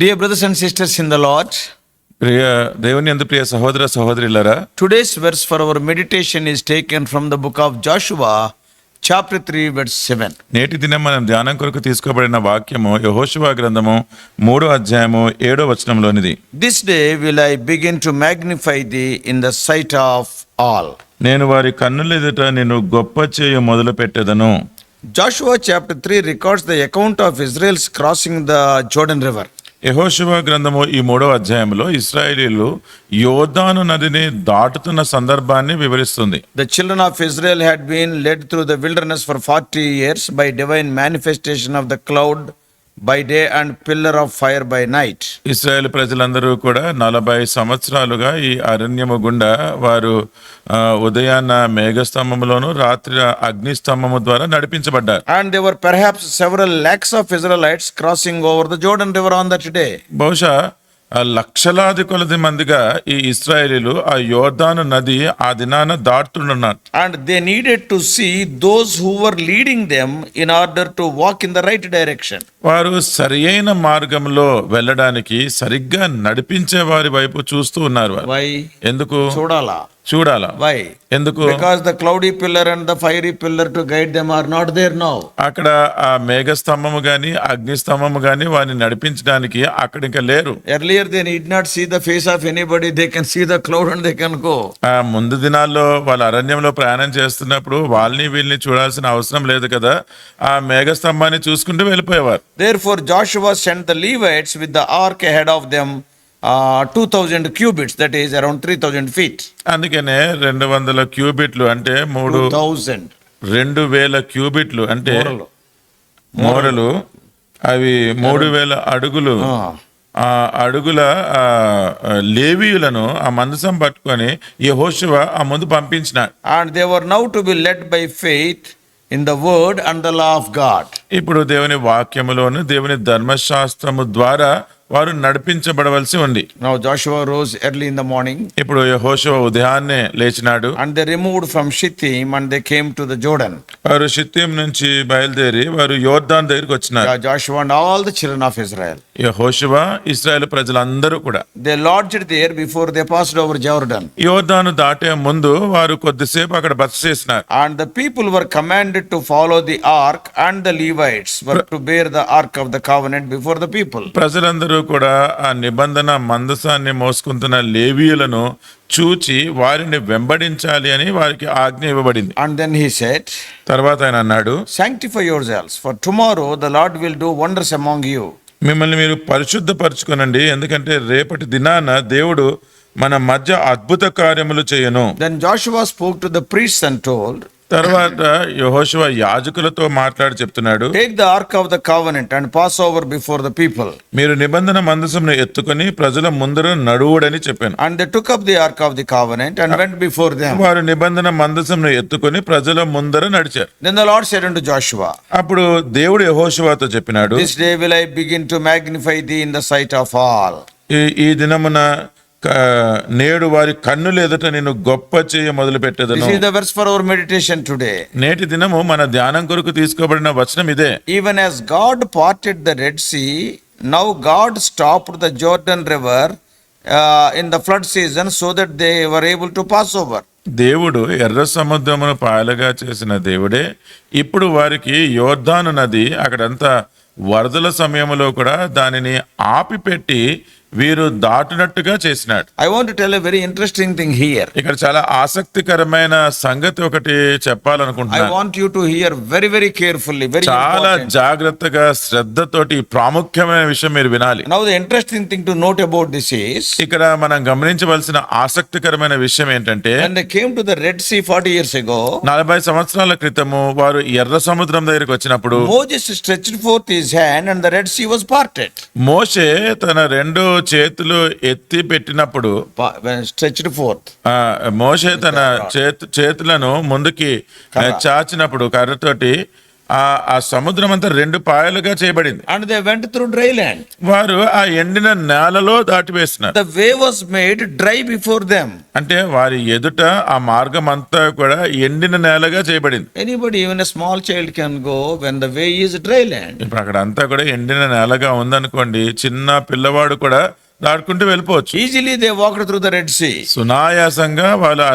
Dear brothers and sisters in the Lord, ప్రియ దేవుని యందు ప్రియ సహోదర సహోదరులారా, today's verse for our meditation is taken from the book of Joshua, chapter 3, verse 7. నేటి దినం మనం ధ్యానం కొరకు తీసుకోబడిన వాక్యము యెహోషువ గ్రంథము 3వ అధ్యాయము 7వ వచనంలోనిది. This day will I begin to magnify thee in the sight of all. నేను వారి కన్నులెదుట నిన్ను గొప్ప చేయు మొదలు పెట్టెదను. Joshua chapter 3 records the account of Israel's crossing the Jordan River. యెహోషువ గ్రంథము ఈ 3వ అధ్యాయంలో ఇశ్రాయేలీయులు యోర్దాను నదిని దాటుతున్న సందర్భాన్ని వివరిస్తుంది. The children of Israel had been led through the wilderness for 40 years by divine manifestation of the cloud by day and pillar of fire by night. Israel ప్రజలందరూ కూడా 40 సంవత్సరాలుగా ఈ అరణ్యము గుండా వారు ఉదయాన్న మేఘస్తంభములోను రాత్రి అగ్నిస్తంభము ద్వారా నడిపించబడ్డారు. And there were perhaps several lakhs of Israelites crossing over the Jordan River on that day. బహుశా లక్షలాది కొలది మందిగా ఈ ఇశ్రాయేలీలు ఆ యోర్దాను నది ఆ దినాన దాటుతున్నారు. And they needed to see those who were leading them in order to walk in the right direction. వారు సరియైన మార్గంలో వెళ్ళడానికి సరిగ్గా నడిపించే వారి వైపు చూస్తూ ఉన్నారు. Why? ఎందుకు చూడాలా? Why? ఎందుకు? Because the cloudy pillar and the fiery pillar to guide them are not there now. అక్కడ ఆ మేఘస్తంభము గాని అగ్నిస్తంభము గాని వారిని నడిపించడానికి అక్కడ ఇంకా లేరు. Earlier they need not see the face of anybody, they can see the cloud and they can go. ఆ ముందు దినాల్లో వాళ్ళ అరణ్యంలో ప్రయాణం చేస్తున్నప్పుడు వాళ్ళని వీళ్ళని చూడాల్సిన అవసరం లేదు కదా, ఆ మేఘస్తంభాన్ని చూసుకుంటూ వెళ్ళిపోయేవారు. Therefore Joshua sent the Levites with the ark ahead of them, 2000 cubits, that is around 3000 feet. అందుకనే 200 క్యూబిట్లు అంటే 2000 క్యూబిట్లు అంటే మోరలు అవి 3000 అడుగులు. ఆ అడుగుల లేవీయులను ఆ మందసం పట్టుకొని యెహోషువ ఆ ముందు పంపించినాడు. And they were now to be led by faith in the word and the law of God. ఇప్పుడు దేవుని వాక్యములోను దేవుని ధర్మశాస్త్రము ద్వారా వారు నడిపించబడవలసి ఉంది. Now Joshua rose early in the morning. ఇప్పుడు యెహోషువ ఉదయాన్నే లేచినాడు. And they removed from Shittim and they came to the Jordan. వారు షిత్తీం నుంచి బయలుదేరి వారు యోర్దాను దగ్గరికి వచ్చినారు. Joshua and all the children of Israel. యెహోషువ ఇశ్రాయేలు ప్రజలందరూ కూడా They lodged there before they passed over Jordan. యోర్దాను దాటే ముందు వారు కొద్దిసేపు అక్కడ బస చేసినారు. And the people were commanded to follow the ark, and the Levites were to bear the ark of the covenant before the people. ప్రజలందరూ కూడా ఆ నిబంధన మందసాన్ని మోసుకుంటున్న లేవీయులను చూచి వారిని వెంబడించాలి అని వారికి ఆజ్ఞ ఇవ్వబడింది. And then he said, తర్వాత ఆయన అన్నాడు, sanctify yourselves, for tomorrow the Lord will do wonders among you. మిమ్మల్ని మీరు పరిశుద్ధపరచుకోనండి, ఎందుకంటే రేపటి దినాన దేవుడు మన మధ్య అద్భుత కార్యములు చేయను. Then Joshua spoke to the priests and told, తర్వాత యెహోషువ యాజకులతో మాట్లాడి చెప్తున్నాడు, take the ark of the covenant and pass over before the people. మీరు నిబంధన మందసమును ఎత్తుకొని ప్రజల ముందర నడువుడని చెప్పాను. And they took up the ark of the covenant and went before them. వారు నిబంధన మందసమును ఎత్తుకొని ప్రజల ముందర నడిచారు. Then the Lord said unto Joshua, అప్పుడు దేవుడు యెహోషువతో చెప్పినాడు, this day will I begin to magnify thee in the sight of all. ఈ దినమున నేడు వారి కన్నుల ఎదుట నేను గొప్ప చేయ మొదలు పెట్టెదను. This is the verse for our meditation today. నేటి దినము మన ధ్యానం కొరకు తీసుకోబడిన వచనం ఇదే. Even as God parted the Red Sea, now God stopped the Jordan River in the flood season so that they were able to pass over. దేవుడు ఎర్ర సముద్రమును పాయలుగా చేసిన దేవుడే ఇప్పుడు వారికి యోర్దాను నది అక్కడంతా వరదల సమయంలో కూడా దానిని ఆపిపెట్టి వీరు దాటునట్టుగా చేసినాడు. I want to tell a very interesting thing here. ఇక్కడ చాలా ఆసక్తికరమైన సంగతి ఒకటి చెప్పాలనుకుంటున్నాను. I want you to hear very very carefully, very చాలా important. జాగ్రత్తగా శ్రద్ధతోటి ప్రాముఖ్యమైన విషయం మీరు వినాలి. Now the interesting thing to note about this is, ఇక్కడ మనం గమనించవలసిన ఆసక్తికరమైన విషయం ఏంటంటే, when they came to the Red Sea 40 years ago, 40 సంవత్సరాల క్రితము వారు ఎర్ర సముద్రం దగ్గరికి వచ్చినప్పుడు Moses stretched forth his hand and the Red Sea was parted. మోషే తన 2 చేతులు ఎత్తి పెట్టినప్పుడు When stretched forth, మోషే తన చేతులను ముందుకి చాచినప్పుడు కర్రతోటి ఆ సముద్రం అంతా రెండు పాయలుగా చేయబడింది. And they went through dry land. వారు ఆ ఎండిన నేలలో దాటివేస్తున్నారు. The way was made dry before them. అంటే వారి ఎదుట ఆ మార్గం అంతా కూడా ఎండిన నేలగా చేయబడింది. Anybody, even a small child can go when the way is dry land. ఇప్పుడు అక్కడ అంతా కూడా ఎండిన నేలగా ఉందనుకోండి, చిన్న పిల్లవాడు కూడా దాటుకుంటూ వెళ్ళిపోవచ్చు. Easily they walked through the Red Sea. సునాయాసంగా వాళ్ళు ఆ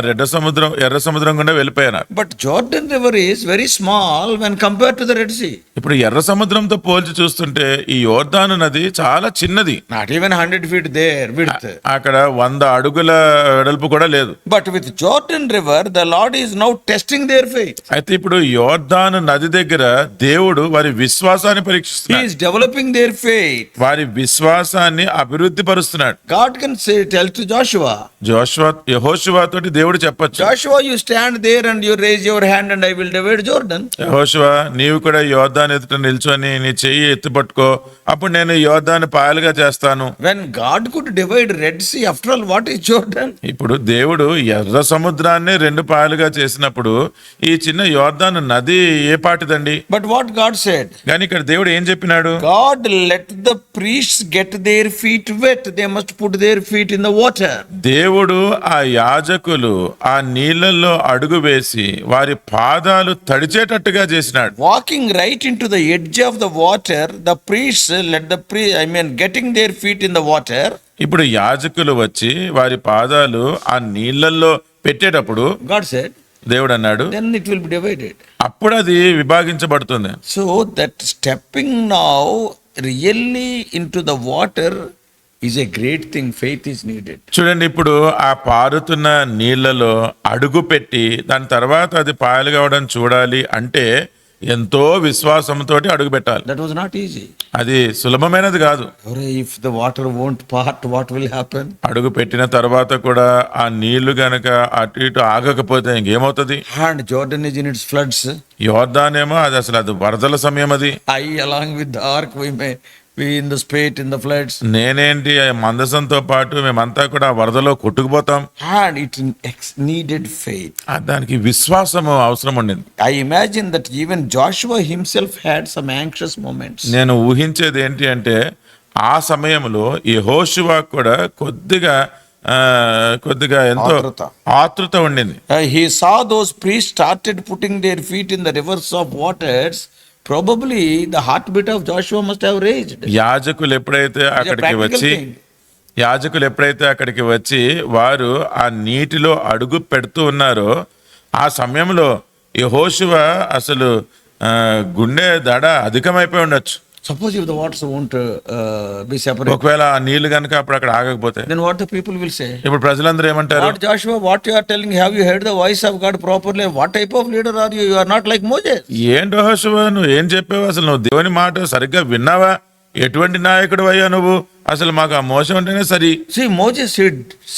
ఎర్ర సముద్రం గుండా వెళ్ళిపోయారు. But Jordan River is very small when compared to the Red Sea. ఇప్పుడు ఎర్ర సముద్రంతో పోల్చి చూస్తుంటే ఈ యోర్దాను నది చాలా చిన్నది. Not even 100 feet there width. అక్కడ 100 అడుగుల వెడల్పు కూడా లేదు. But with Jordan River, the Lord is now testing their faith. అయితే ఇప్పుడు యోర్దాను నది దగ్గర దేవుడు వారి విశ్వాసాన్ని He పరీక్షిస్తున్నాడు. is developing their faith. వారి విశ్వాసాన్ని అభివృద్ధి పరుస్తున్నాడు. God can say, tell to Joshua, యెహోషువ తోటి దేవుడు చెప్పొచ్చు, Joshua, you stand there and you raise your hand and I will divide Jordan. యెహోషువ నీవు కూడా యోర్దాను ఎదుట నిల్చొని నీ చెయ్యి ఎత్తి పట్టుకో, అప్పుడు నేను యోర్దాను పాయలుగా చేస్తాను. When God could divide Red Sea, after all, what is Jordan? ఇప్పుడు దేవుడు ఎర్ర సముద్రాన్ని రెండు పాయలుగా చేసినప్పుడు ఈ చిన్న యోర్దాను నది ఏ పాటిదండి? But what God said? కానీ ఇక్కడ దేవుడు ఏం చెప్పినాడు? God let the priests get their feet wet. They must put their feet in the water. దేవుడు ఆ యాజకులు ఆ నీళ్ళల్లో అడుగు వేసి వారి పాదాలు తడిచేటట్టుగా చేసినాడు. Walking right into the edge of the water, the priests getting their feet in the water. ఇప్పుడు యాజకులు వచ్చి వారి పాదాలు ఆ నీళ్ళల్లో పెట్టేటప్పుడు God said, దేవుడు అన్నాడు, then it will be divided. అప్పుడు అది విభాగించబడుతుంది. So that stepping now really into the water is a great thing. Faith is needed. చూడండి, ఇప్పుడు ఆ పారుతున్న నీళ్లలో అడుగు పెట్టి దాని తర్వాత అది పాయలు కావడం చూడాలి అంటే ఎంతో విశ్వాసంతో అడుగు పెట్టాలి. That was not easy. అది సులభమైనది కాదు. If the water won't part, what will happen? అడుగు పెట్టిన తర్వాత కూడా ఆ నీళ్లు గనక అటు ఇటు ఆగకపోతే ఇంకేమవుతుంది? And Jordan is in its floods. యోర్దానేమో అది వరదల సమయం. అది I along with the ark we may be in the spate in the floods. నేనేంటి మందసంతో పాటు మేమంతా కూడా వరదలో కొట్టుకుపోతాం. And it needed faith. దానికి విశ్వాసము అవసరం ఉండింది. I imagine that even Joshua himself had some anxious moments. నేను ఊహించేది ఏంటి అంటే ఆ సమయంలో యెహోషువ కూడా కొద్దిగా ఎంతో ఆతృత ఉండింది. He saw those priests started putting their feet in the rivers of waters. Probably the heartbeat of Joshua must have raised. యాజకులు ఎప్పుడైతే అక్కడికి వచ్చి వారు ఆ నీటిలో అడుగు పెడుతూ ఉన్నారో ఆ సమయంలో యెహోషువ అసలు గుండె దడ అధికమైపోయి ఉండొచ్చు. Suppose if the waters won't be separated, ఒకవేళ ఆ నీళ్లు కనుక అప్పుడు అక్కడ ఆగకపోతే, then what the people will say? ఇప్పుడు ప్రజలందరూ ఏమంటారు? What Joshua, what you are telling, have you heard the voice of God properly? What type of leader are you? You are not like Moses. ఏంటి యెహోషువ నువ్వు ఏం చెప్పావు? అసలు నువ్వు దేవుని మాట సరిగ్గా విన్నావా? ఎటువంటి నాయకుడు అయ్యా నువ్వు? అసలు మాకు ఆ మోస ఉంటేనే సరి. See, Moses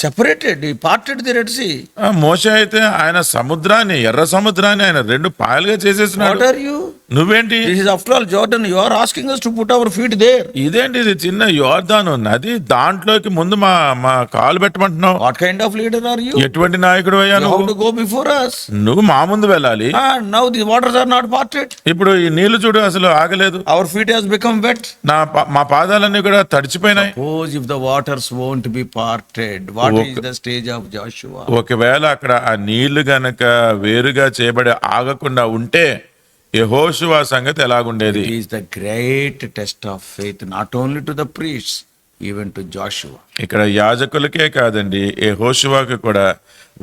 separated, he parted the Red Sea. ఆ మోస అయితే ఆయన ఎర్ర సముద్రాన్ని ఆయన రెండు పాయలుగా చేసేసినాడు. What are you? నువ్వేంటి? This is after all Jordan. You are asking us to put our feet there. ఇదేంటి? ఇది చిన్న యోర్దాను నది, దాంట్లోకి ముందు మా కాలు పెట్టమంటున్నావు. What kind of leader are you? ఎటువంటి నాయకుడు అయ్యా You have నువ్వు? to go before us. నువ్వు మా ముందు వెళ్ళాలి. And now the waters are not parted. ఇప్పుడు ఈ నీళ్లు చూడు అసలు ఆగలేదు. Our feet has become wet. మా పాదాలన్నీ కూడా తడిచిపోయినాయి. Suppose if the waters won't be parted, what is the stage of Joshua? ఒకవేళ అక్కడ ఆ నీళ్లు గనక వేరుగా చేయబడి ఆగకుండా ఉంటే యెహోషువ సంగతి ఎలాగుండేది? It is the great test of faith, not only to the priests, even to Joshua. ఇక్కడ యాజకులకే కాదండి, యెహోషువకు కూడా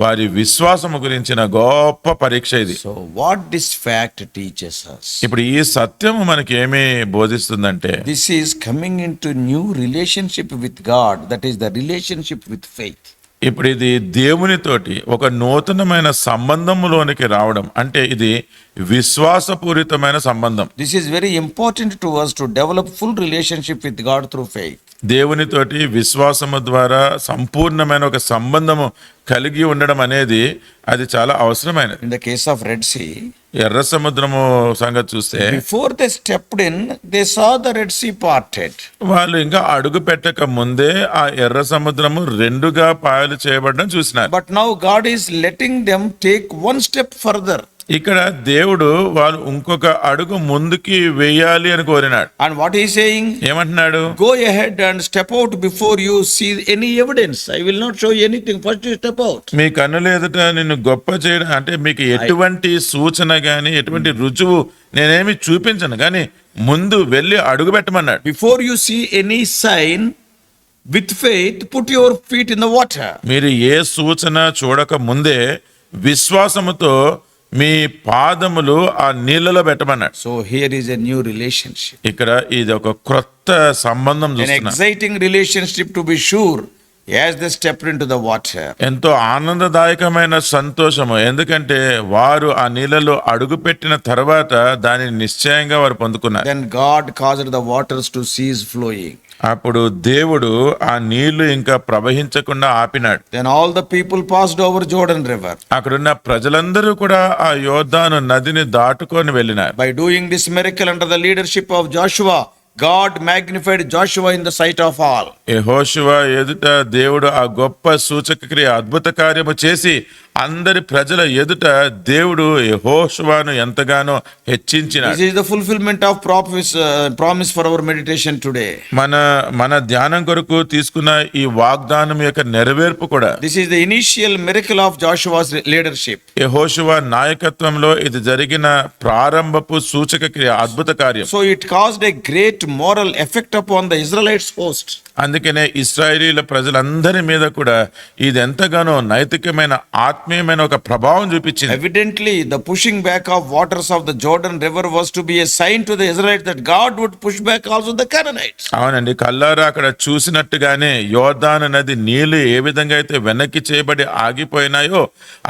వారి విశ్వాసము గురించిన గొప్ప పరీక్ష ఇది. So what this fact teaches us? ఇప్పుడు ఈ సత్యము మనకి ఏమి బోధిస్తుందంటే, This is coming into new relationship with God, that is the relationship with faith. ఇప్పుడు ఇది దేవునితోటి ఒక నూతనమైన సంబంధములోనికి రావడం, అంటే ఇది విశ్వాసపూరితమైన సంబంధం. This is very important to us to develop full relationship with God through faith. దేవునితోటి విశ్వాసము ద్వారా సంపూర్ణమైన ఒక సంబంధము కలిగి ఉండడం అనేది అది చాలా అవసరమైనది. In the case of Red Sea, ఎర్ర సముద్రము సంగతి చూస్తే, before they stepped in, they saw the Red Sea parted. వాళ్ళు ఇంకా అడుగు పెట్టక ముందే ఆ ఎర్ర సముద్రము రెండుగా పాయలు చేయబడడం చూసినారు. But now God is letting them take one step further. ఇక్కడ దేవుడు వాళ్ళు ఇంకొక అడుగు ముందుకి వేయాలి అని కోరినాడు. And what he is saying? ఏమంటున్నాడు? Go ahead and step out before you see any evidence. I will not show you anything. First you step out. మీ కన్నుల ఎదుట నిన్ను గొప్ప చేయడం అంటే మీకు ఎటువంటి సూచన గాని ఎటువంటి రుజువు నేనేమి చూపించను కానీ ముందు వెళ్ళి అడుగు పెట్టమన్నాడు. Before you see any sign, with faith, put your feet in the water. మీరు ఏ సూచన చూడక ముందే విశ్వాసముతో మీ పాదములు ఆ నీళ్ళలో పెట్టమన్నాడు. So here is a new relationship. ఇక్కడ ఇది ఒక క్రొత్త సంబంధం An చూస్తున్నాం. exciting relationship to be sure as they stepped into the water. ఎంతో ఆనందదాయకమైన సంతోషము, ఎందుకంటే వారు ఆ నీళ్ళలో అడుగుపెట్టిన తర్వాత దానిని నిశ్చయంగా వారు పొందుకున్నారు. Then God caused the waters to cease flowing. అప్పుడు దేవుడు ఆ నీళ్లు ఇంకా ప్రవహించకుండా ఆపినాడు. Then all the people passed over Jordan River. అక్కడున్న ప్రజలందరూ కూడా ఆ యోర్దాను నదిని దాటుకొని వెళ్ళినారు. By doing this miracle under the leadership of Joshua, God magnified Joshua in the sight of all. యెహోషువ ఎదుట దేవుడు ఆ గొప్ప సూచక క్రియ అద్భుత కార్యము చేసి అందరి ప్రజల ఎదుట దేవుడు యెహోషువను ఎంతగానో హెచ్చించినాడు. This is the fulfillment of promise for our meditation today. మన ధ్యానం కొరకు తీసుకున్న ఈ వాగ్దానం యొక్క నెరవేర్పు కూడా. This is the initial miracle of Joshua's leadership. యెహోషువ నాయకత్వంలో ఇది జరిగిన ప్రారంభపు సూచక క్రియ అద్భుత కార్యం. So it caused a great moral effect upon the Israelites' host. అందుకనే ఇశ్రాయేలీల ప్రజలందరి మీద కూడా ఇది ఎంతగానో నైతికమైన ఆత్మీయమైన ఒక ప్రభావం చూపించింది. Evidently, the pushing back of waters of the Jordan River was to be a sign to the Israelites that God would push back also the Canaanites. అవునండి, కల్లారా అక్కడ చూసినట్టుగానే యోర్దాను నది నీళ్లు ఏ విధంగా అయితే వెనక్కి చేయబడి ఆగిపోయినాయో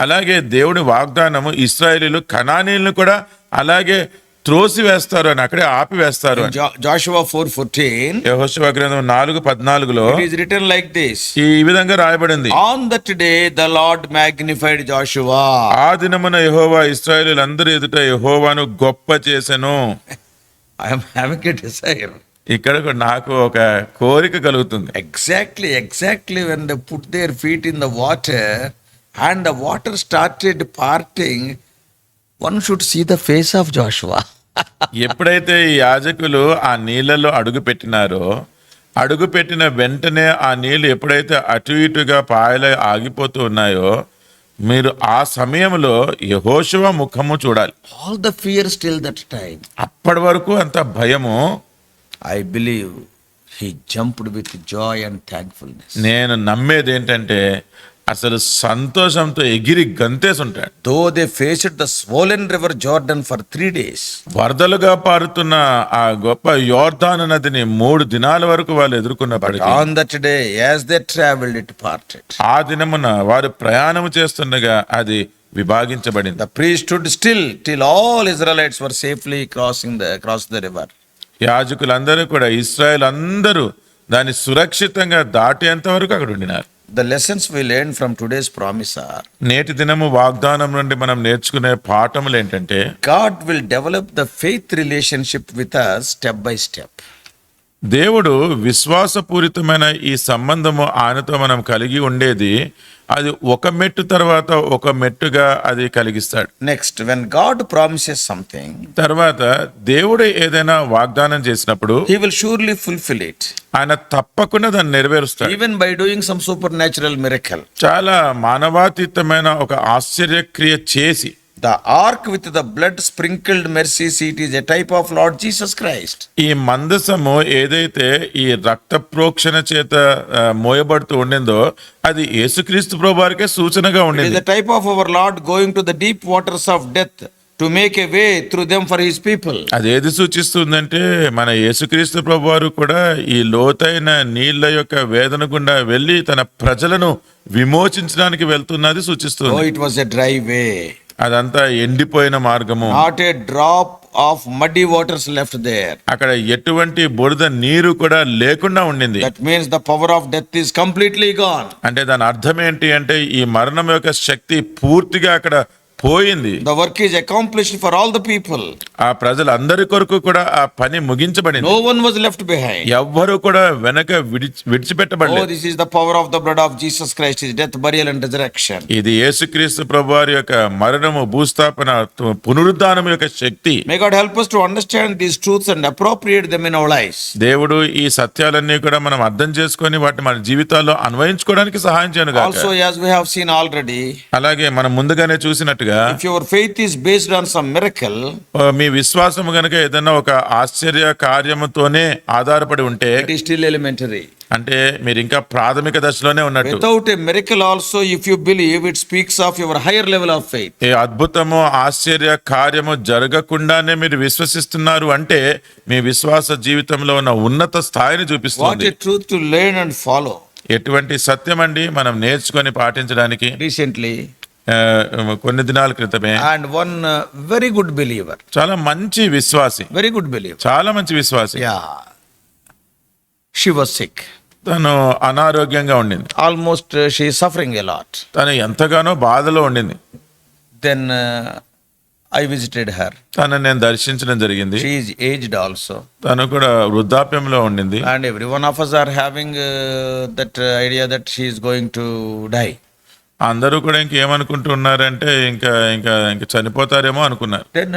అలాగే దేవుడి వాగ్దానము ఇశ్రాయేలీలు కనానీయులను కూడా అలాగే త్రోసి వేస్తారు అని, అక్కడే ఆపి వేస్తారు అని. Joshua 4:14. యెహోషువ గ్రంథం 4:14లో It is written like this. ఈ విధంగా రాయబడింది. On that day the Lord magnified Joshua. ఆ దినమున యెహోవా ఇశ్రాయేలీయులందరి ఎదుట యెహోవాను గొప్ప చేసెను. I am having a desire. ఇక్కడ కూడా నాకు ఒక కోరిక కలుగుతుంది. Exactly when they put their feet in the water and the water started parting, one should see the face of Joshua. ఎప్పుడైతే ఈ యాజకులు ఆ నీళ్ళలో అడుగు పెట్టినారో అడుగు పెట్టిన వెంటనే ఆ నీళ్లు ఎప్పుడైతే అటు ఇటుగా పాయలు ఆగిపోతూ ఉన్నాయో మీరు ఆ సమయంలో యెహోషువ ముఖము చూడాలి. All the fear still that time. అప్పటి వరకు అంత భయము. I believe he jumped with joy and thankfulness. నేను నమ్మేది ఏంటంటే అసలు సంతోషంతో ఎగిరి గంతేసి ఉంటాడు. Though they faced the swollen river Jordan for 3 days. వరదలుగా పారుతున్న ఆ గొప్ప యోర్దాను నదిని 3 దినాల వరకు వాళ్ళు ఎదుర్కొన్నప్పటికీ On that day, as they traveled, it parted. ఆ దినమున వారు ప్రయాణము చేస్తుండగా అది విభాగించబడింది. The priest stood still till all Israelites were safely across the river. యాజకులందరూ కూడా ఇశ్రాయేల్ అందరూ దాన్ని సురక్షితంగా దాటేంత వరకు అక్కడ ఉండినారు. The lessons we learn from today's promise are: నేటి దినము వాగ్దానం నుండి మనం నేర్చుకునే పాఠములు ఏంటంటే God will develop the faith relationship with us step by step. దేవుడు విశ్వాసపూరితమైన ఈ సంబంధము ఆయనతో మనం కలిగి ఉండేది అది ఒక మెట్టు తర్వాత ఒక మెట్టుగా అది కలిగిస్తాడు. Next, when God promises something, తర్వాత దేవుడు ఏదైనా వాగ్దానం చేసినప్పుడు he will surely fulfill it, ఆయన తప్పకుండా దాన్ని నెరవేరుస్తాడు. even by doing some supernatural miracle. చాలా మానవాతీతమైన ఒక ఆశ్చర్యక్రియ చేసి The ark with the blood sprinkled mercy seat is a type of Lord Jesus Christ. ఈ మందసము ఏదైతే ఈ రక్త ప్రోక్షణ చేత మోయబడుతూ ఉండిందో అది యేసుక్రీస్తు ప్రభువారికే సూచనగా It is ఉండేది. the type of our Lord going to the deep waters of death to make a way through them for his people. అదేది సూచిస్తుందంటే మన యేసుక్రీస్తు ప్రభువారు కూడా ఈ లోతైన నీళ్ల యొక్క వేదన గుండా వెళ్ళి తన ప్రజలను విమోచించడానికి వెళ్తున్నది సూచిస్తుంది. Oh, it was a dry way. అదంతా ఎండిపోయిన మార్గము. Not a drop of muddy waters left there. అక్కడ ఎటువంటి బురద నీరు కూడా లేకుండా ఉండింది. That means the power of death is completely gone. అంటే దాని అర్థం ఏంటి అంటే ఈ మరణం యొక్క శక్తి పూర్తిగా అక్కడ పోయింది. The work is accomplished for all the people. ఆ ప్రజలందరి కొరకు కూడా ఆ పని ముగించబడింది. No one was left behind. ఎవ్వరు కూడా వెనక Oh, విడిచిపెట్టబడలేదు. this is the power of the blood of Jesus Christ, his death, burial and resurrection. ఇది యేసుక్రీస్తు ప్రభువారి యొక్క మరణము, భూస్థాపన, పునరుద్ధానం యొక్క శక్తి. May God help us to understand these truths and appropriate them in our lives. దేవుడు ఈ సత్యాలన్నీ కూడా మనం అర్థం చేసుకొని వాటిని మన జీవితాల్లో అన్వయించుకోవడానికి సహాయం చేయను గాక. Also, as we have seen already, అలాగే మనం ముందుగానే చూసినట్టుగా if your faith is based on some miracle, మీ విశ్వాసము గనుక ఏదైనా ఒక ఆశ్చర్య కార్యముతోనే ఆధారపడి ఉంటే, it is still elementary. అంటే మీరు ఇంకా ప్రాథమిక దశలోనే ఉన్నట్టు. Without a miracle also, if you believe, it speaks of your higher level of faith. ఏ అద్భుతము, ఆశ్చర్య కార్యము జరగకుండానే మీరు విశ్వసిస్తున్నారు అంటే మీ విశ్వాస జీవితంలో ఉన్న ఉన్నత స్థాయిని What చూపిస్తుంది. a truth to learn and follow. ఎటువంటి సత్యం అండి మనం నేర్చుకొని పాటించడానికి. Recently, కొన్ని దినాల క్రితమే and one very good believer, చాలా మంచి విశ్వాసి, very good believer, చాలా మంచి విశ్వాసి, yeah, she was sick. తను అనారోగ్యంగా ఉండింది. Almost she is suffering a lot. తను ఎంతగానో బాధలో ఉండింది. Then I visited her. తను నేను దర్శించడం జరిగింది. She is aged also. తను కూడా వృద్ధాప్యంలో ఉండింది. And every one of us are having that idea that she is going to die. అందరూ కూడా ఇంకేమనుకుంటున్నారంటే ఇంకా ఇంకా ఇంకా చనిపోతారేమో అనుకున్నారు. Then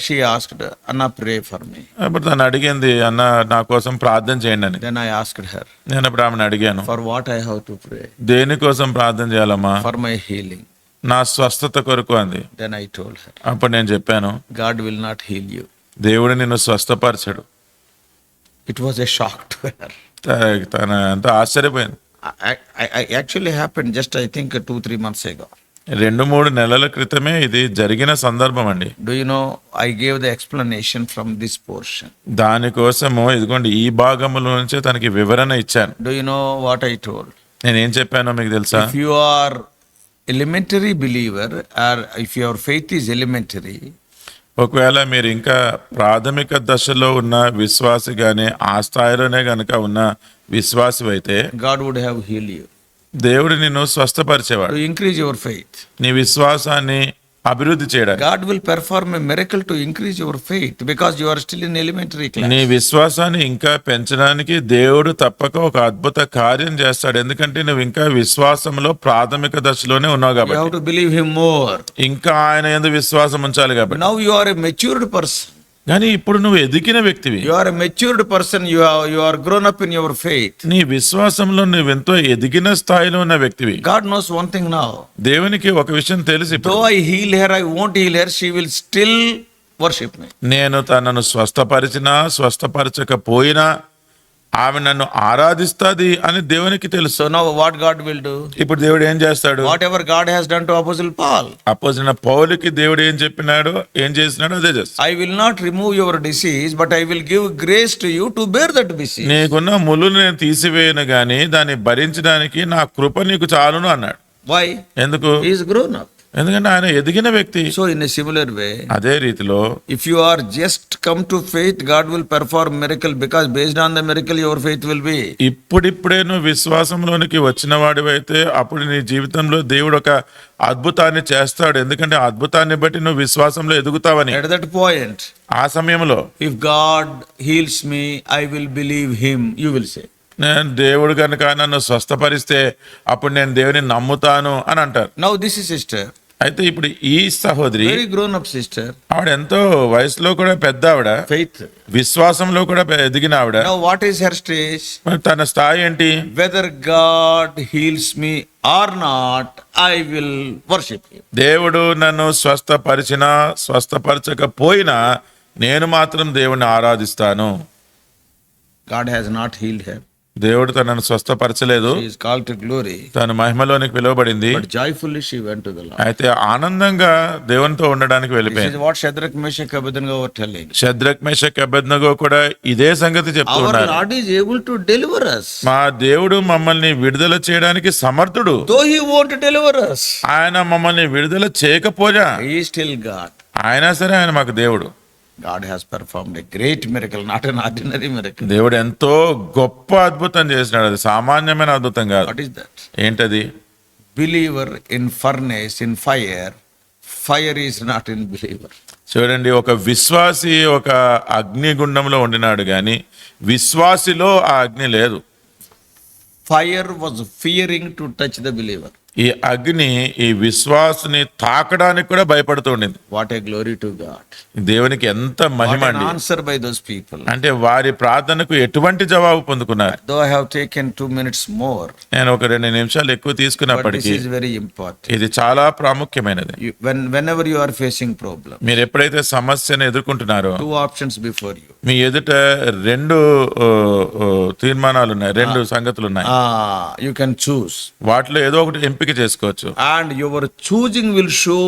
she asked, Anna, pray for me. అప్పుడు తను అడిగింది, అన్న నా కోసం ప్రార్థన చేయండి అని. Then I asked her, నేను అప్పుడు ఆమెను అడిగాను, for what I have to pray? దేనికోసం ప్రార్థన చేయాలమ్మా? For my healing. నా స్వస్థత కొరకు అంది. Then I told her, అప్పుడు నేను చెప్పాను, God will not heal you. దేవుడు నిన్ను స్వస్థపరచడు. It was a shock to her. తన అంతా ఆశ్చర్యపోయింది. I actually happened just, I think, 2-3 months ago. 2-3 నెలల క్రితమే ఇది జరిగిన సందర్భం అండి. Do you know, I gave the explanation from this portion. దానికోసము ఇదిగోండి ఈ భాగములో నుంచే తనకి వివరణ ఇచ్చాను. Do you know what I told? నేనేం చెప్పానో మీకు తెలుసా? If you are elementary believer, or if your faith is elementary, ఒకవేళ మీరు ఇంకా ప్రాథమిక దశలో ఉన్న విశ్వాసిగానే, ఆ స్థాయిలోనే గనక ఉన్న విశ్వాసి అయితే, God would have healed you. దేవుడు నిన్ను స్వస్థపరిచేవాడు. To increase your faith, నీ విశ్వాసాన్ని అభివృద్ధి చేయడానికి. God will perform a miracle to increase your faith because you are still in elementary class. నీ విశ్వాసాన్ని ఇంకా పెంచడానికి దేవుడు తప్పక ఒక అద్భుత కార్యం చేస్తాడు. ఎందుకంటే నువ్వు ఇంకా విశ్వాసంలో ప్రాథమిక దశలోనే ఉన్నావు You have కాబట్టి. to believe Him more. ఇంకా ఆయన యందు విశ్వాసం ఉంచాలి కాబట్టి. Now you are a matured person. కానీ ఇప్పుడు నువ్వు ఎదిగిన వ్యక్తివి. You are a matured person. You are grown up in your faith. నీ విశ్వాసంలో నువ్వెంతో ఎదిగిన స్థాయిలో ఉన్న వ్యక్తివి. God knows one thing now. దేవునికి ఒక విషయం తెలుసు. ఇప్పుడు Though I heal her, I won't heal her. She will still worship me. నేను తనను స్వస్థపరిచినా స్వస్థపరచకపోయినా ఆమె నన్ను ఆరాధిస్తాది అని దేవునికి తెలుసు. So now what God will do? ఇప్పుడు దేవుడు ఏం చేస్తాడు? Whatever God has done to Apostle Paul. అపోజిన పౌలుకి దేవుడు ఏం చెప్పినాడు, ఏం చేసినాడు అదే చేస్తాడు. I will not remove your disease, but I will give grace to you to bear that disease. నీకున్న ముళ్ళును నేను తీసివేయను గాని దాన్ని భరించడానికి నా కృప నీకు చాలును అన్నాడు. Why? ఎందుకు? He is grown up. ఎందుకంటే ఆయన ఎదిగిన వ్యక్తి. So in a similar way, అదే రీతిలో if you are just come to faith, God will perform miracle because based on the miracle your faith will be. ఇప్పుడిప్పుడే నువ్వు విశ్వాసంలోనికి వచ్చిన వాడివైతే అప్పుడు నీ జీవితంలో దేవుడు ఒక అద్భుతాన్ని చేస్తాడు. ఎందుకంటే ఆ అద్భుతాన్ని బట్టి నువ్వు విశ్వాసంలో ఎదుగుతావని. At that point, ఆ సమయంలో if God heals me, I will believe Him, you will say. నేను దేవుడు కనుక నన్ను స్వస్థపరిస్తే అప్పుడు నేను దేవుని నమ్ముతాను అని అంటారు. Now this is sister, అయితే ఇప్పుడు ఈ సహోదరి very grown up sister, ఆవిడ ఎంతో వయసులో కూడా పెద్ద ఆవిడ, faith. విశ్వాసంలో కూడా ఎదిగిన ఆవిడ. Now what is her stage? మరి తన స్థాయి ఏంటి? Whether God heals me or not, I will worship Him. దేవుడు నన్ను స్వస్థపరిచినా స్వస్థపరచకపోయినా నేను మాత్రం దేవుని ఆరాధిస్తాను. God has not healed her. దేవుడు తనను స్వస్థపరచలేదు. She is called to glory, తను మహిమలోనికి పిలువబడింది. but joyfully she went to the Lord. అయితే ఆనందంగా దేవునితో ఉండడానికి This వెళ్ళిపోయింది. is what Shadrach, Meshach, Abednego were telling. Shadrach Meshach Abednego కూడా ఇదే సంగతి చెప్తూ Our ఉన్నారు. Lord is able to deliver us. మా దేవుడు మమ్మల్ని విడుదల చేయడానికి సమర్థుడు. Though He won't deliver us, ఆయన మమ్మల్ని విడుదల చేయకపోయినా He is still God. అయినా సరే ఆయన మాకు దేవుడు. God has performed a great miracle, not an ordinary miracle. దేవుడు ఎంతో గొప్ప అద్భుతం చేసినాడు. అది సామాన్యమైన అద్భుతం కాదు. What is that? ఏంటది? Believer in furnace, in fire, fire is not in believer. చూడండి, ఒక విశ్వాసి ఒక అగ్నిగుండంలో ఉండినాడు గాని విశ్వాసిలో ఆ అగ్ని లేదు. Fire was fearing to touch the believer. ఈ అగ్ని ఈ విశ్వాసుని తాకడానికి కూడా భయపడుతూ ఉండింది. What a glory to God. దేవునికి ఎంత మహిమ What an అండి. answer by those people. అంటే వారి ప్రార్థనకు ఎటువంటి జవాబు పొందుకున్నారు. Though I have taken 2 minutes more, నేను ఒక 2 నిమిషాలు ఎక్కువ but this తీసుకున్నప్పటికీ is very important. ఇది చాలా ప్రాముఖ్యమైనది. Whenever you are facing problem, మీరు ఎప్పుడైతే సమస్యను ఎదుర్కొంటున్నారో 2 options before you. మీ ఎదుట 2 తీర్మానాలు ఉన్నాయి, 2 సంగతులు ఉన్నాయి. You can choose. వాటిలో ఏదో ఒకటి ఎంపిక చేసుకోవచ్చు. And your choosing will show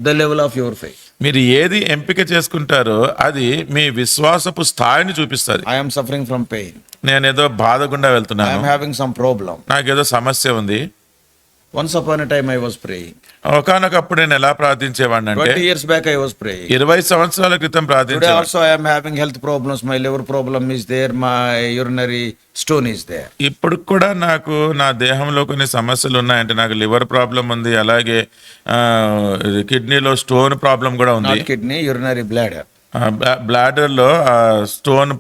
the level of your faith. మీరు ఏది ఎంపిక చేసుకుంటారో అది మీ విశ్వాసపు స్థాయిని చూపిస్తుంది. I am suffering from pain. నేనేదో బాధ గుండా I వెళ్తున్నాను, am having some problem. నాకేదో సమస్య ఉంది. Once upon a time I was praying. ఒకానొకప్పుడు నేను ఎలా ప్రార్థించేవాడిని అంటే 20 years back I was praying. 20 సంవత్సరాల క్రితం Today ప్రార్థించేవాడిని. also I am having health problems. My liver problem is there. My urinary stone is there. ఇప్పుడు కూడా నాకు నా దేహంలో కొన్ని సమస్యలు ఉన్నాయంటే నాకు లివర్ ప్రాబ్లం ఉంది, అలాగే కిడ్నీలో స్టోన్ ప్రాబ్లం కూడా ఉంది. Not kidney, urinary bladder. Bladder లో స్టోన్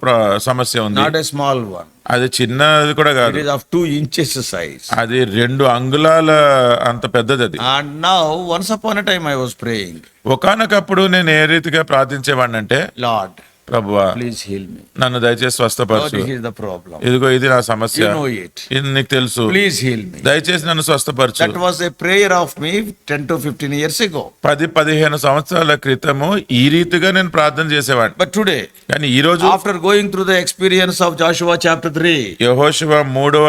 సమస్య ఉంది. Not a small one. అది చిన్నది కూడా It కాదు, is of 2 inches size. అది 2 అంగుళాల అంత పెద్దది అది. And now once upon a time I was praying. ఒకానొకప్పుడు నేను ఏ రీతిగా ప్రార్థించేవాడిని అంటే, Lord, ప్రభువా please heal me. నన్ను దయచేసి Oh, స్వస్థపరచు. this is the problem. ఇదిగో ఇది నా సమస్య, You know it. ఇది నీకు తెలుసు, Please heal me. దయచేసి నన్ను స్వస్థపరచు. That was a prayer of me 10 to 15 years ago. 10-15 సంవత్సరాల క్రితము ఈ రీతిగా నేను ప్రార్థన చేసేవాడిని. But today, కానీ ఈ రోజు after going through the experience of Joshua chapter 3, యెహోషువ 3వ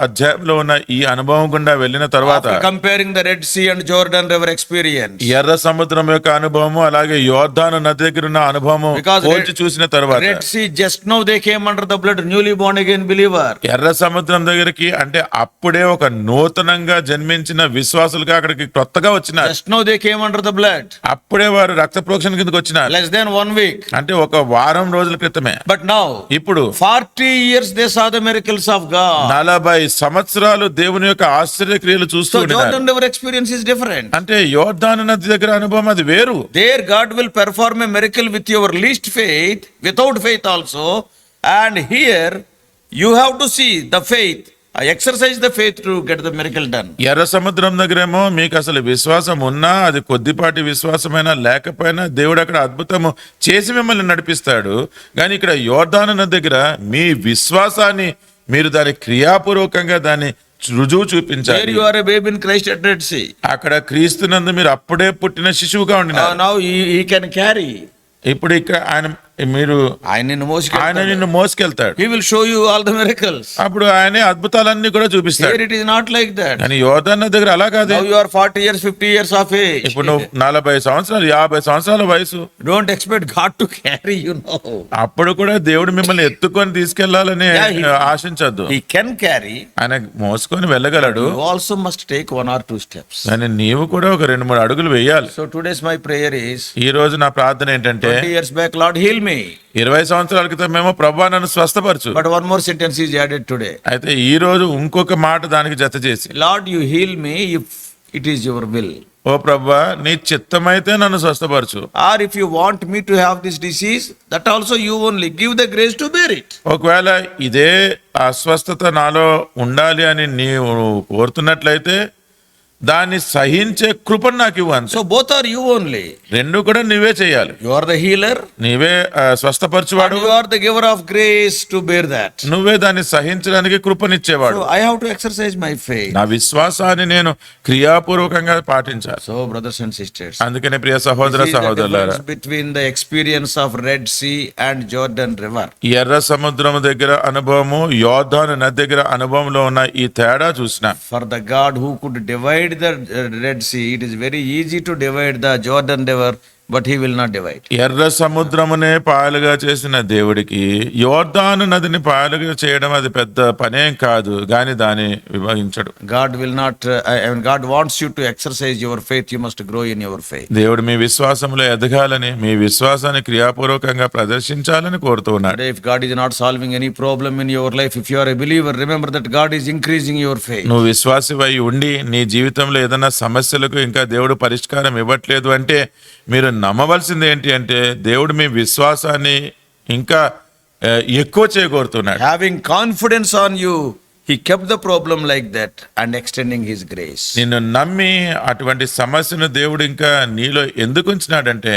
అధ్యాయంలో ఉన్న ఈ అనుభవం గుండా వెళ్ళిన తర్వాత, after comparing the Red Sea and Jordan River experience, ఎర్ర సముద్రం యొక్క అనుభవము అలాగే యోర్దాను నది దగ్గర ఉన్న అనుభవము Because పోల్చి చూసిన తర్వాత, Red Sea, just now they came under the blood, newly born again believer. ఎర్ర సముద్రం దగ్గరికి అంటే అప్పుడే ఒక నూతనంగా జన్మించిన విశ్వాసులుగా అక్కడికి కొత్తగా వచ్చినారు. Just now they came under the blood. అప్పుడే వారు రక్త ప్రోక్షణ కిందకి వచ్చినారు. Less than 1 week. అంటే ఒక వారం రోజుల క్రితమే. But now, ఇప్పుడు 40 years they saw the miracles of God. 40 సంవత్సరాలు దేవుని యొక్క ఆశ్చర్యక్రియలు చూస్తూ So ఉన్నారు. Jordan River experience is different. అంటే యోర్దాను నది దగ్గర అనుభవం అది వేరు. There God will perform a miracle with your least faith, without faith also. And here you have to see the faith, exercise the faith to get the miracle done. ఎర్ర సముద్రం దగ్గరేమో మీకు అసలు విశ్వాసం ఉన్నా అది కొద్దిపాటి విశ్వాసమైనా లేకపోయినా దేవుడు అక్కడ అద్భుతము చేసి మిమ్మల్ని నడిపిస్తాడు. కానీ ఇక్కడ యోర్దాను నది దగ్గర మీ విశ్వాసాన్ని మీరు దాని క్రియాపూర్వకంగా దాన్ని రుజువు Here చూపించాలి. you are a babe in Christ at Red Sea. అక్కడ క్రీస్తునందు మీరు అప్పుడే పుట్టిన శిశువుగా ఉండినారు. Now he can carry. ఇప్పుడు ఇక్కడ మీరు ఆయన నిన్ను మోసుకెళ్తాడు. He will show you all the miracles. అప్పుడు ఆయనే అద్భుతాలన్నీ కూడా చూపిస్తాడు. Here it is not like that. కానీ యోర్దాను నది దగ్గర అలా కాదు. Now you are 40 years, 50 years of age. ఇప్పుడు నువ్వు 40 సంవత్సరాలు 50 సంవత్సరాల వయసు. Don't expect God to carry you now. అప్పుడు కూడా దేవుడు మిమ్మల్ని ఎత్తుకొని తీసుకెళ్లాలని ఆశించద్దు. He can carry. ఆయన మోసుకొని వెళ్ళగలడు. You also must take 1 or 2 steps. కానీ నీవు కూడా ఒక 2-3 అడుగులు వేయాలి. So today's my prayer is, ఈ రోజు నా ప్రార్థన ఏంటంటే, 20 years back, Lord heal me. 20 సంవత్సరాల క్రితం మేము ప్రభువా నన్ను స్వస్థపరచు. But one more sentence is added today. అయితే ఈ రోజు ఇంకొక మాట దానికి జత చేసి, Lord, you heal me if it is your will. ఓ ప్రభువా నీ చిత్తమైతే నన్ను స్వస్థపరచు. Or if you want me to have this disease, that also you only give the grace to bear it. ఒకవేళ ఇదే అస్వస్థత నాలో ఉండాలి అని నీవు కోరుతున్నట్లయితే దాన్ని సహించే కృపను నాకు ఇవ్వు అంతే. So both are you only. 2 కూడా నువ్వే చేయాలి. You are the healer. నీవే And స్వస్థపరచువాడు, you are the giver of grace to bear that. నువ్వే దాన్ని సహించడానికి కృపనిచ్చేవాడు. So I have to exercise my faith. నా విశ్వాసాన్ని నేను క్రియాపూర్వకంగా పాటించాలి. So brothers and sisters, అందుకనే ప్రియ సహోదర this is the సహోదరులారా, difference between the experience of Red Sea and Jordan River. ఎర్ర సముద్రం దగ్గర అనుభవము యోర్దాను నది దగ్గర అనుభవంలో ఉన్న ఈ తేడా చూసిన, For the God who could divide the Red Sea, it is very easy to divide the Jordan River but he will not divide. ఎర్ర సముద్రమునే పాయలుగా చేసిన దేవుడికి యోర్దాను నదిని పాయలుగా చేయడం అది పెద్ద పనేం కాదు, గాని దాన్ని విభజించడు. God will not, God wants you to exercise your faith, you must grow in your faith. దేవుడు మీ విశ్వాసంలో ఎదగాలని, మీ విశ్వాసాన్ని క్రియాపూర్వకంగా ప్రదర్శించాలని కోరుతూ ఉన్నాడు. Today, if God is not solving any problem in your life, if you are a believer, remember that God is increasing your faith. నువ్వు విశ్వాసివై ఉండి నీ జీవితంలో ఏదైనా సమస్యలకు ఇంకా దేవుడు పరిష్కారం ఇవ్వట్లేదు అంటే మీరు నమ్మవలసింది ఏంటి అంటే దేవుడు మీ విశ్వాసాన్ని ఇంకా ఎక్కువ చేయగోరుతున్నాడు. Having confidence on you, he kept the problem like that and extending his grace. నిన్ను నమ్మి అటువంటి సమస్యను దేవుడు ఇంకా నీలో ఎందుకు ఉంచినాడంటే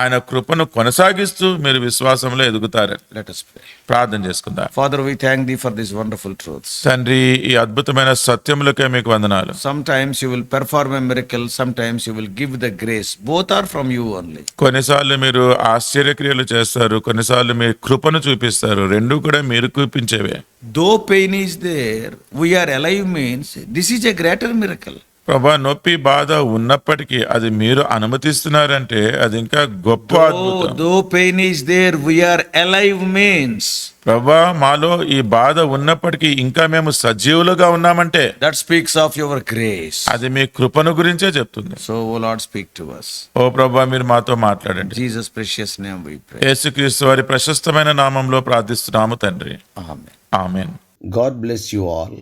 ఆయన కృపను కొనసాగిస్తూ మీరు విశ్వాసంలో ఎదుగుతారు. Let us pray. ప్రార్థన చేసుకుందాం. Father, we thank thee for these wonderful truths. తండ్రి, ఈ అద్భుతమైన సత్యములకే మీకు వందనాలు. Sometimes you will perform a miracle, sometimes you will give the grace. Both are from you only. కొన్నిసార్లు మీరు ఆశ్చర్యక్రియలు చేస్తారు, కొన్నిసార్లు మీ కృపను చూపిస్తారు. రెండు కూడా మీరు చూపించేవే. Though pain is there, we are alive means this is a greater miracle. ప్రభా, నొప్పి బాధ ఉన్నప్పటికీ అది మీరు అనుమతిస్తున్నారంటే అది ఇంకా గొప్ప అద్భుతం. Though pain is there, we are alive means ప్రభా, మాలో ఈ బాధ ఉన్నప్పటికీ ఇంకా మేము సజీవులుగా ఉన్నామంటే that speaks of your grace. అది మీ కృపను గురించే చెప్తుంది. So, O Lord, speak to us. ఓ ప్రభా, మీరు మాతో మాట్లాడండి. In Jesus' precious name we pray. యేసుక్రీస్తు వారి ప్రశస్తమైన నామంలో ప్రార్థిస్తున్నాము తండ్రి. Amen. Amen. God bless you all.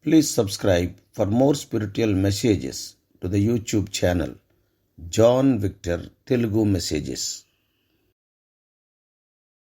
Please subscribe for more spiritual messages to the YouTube channel John Victor Telugu Messages.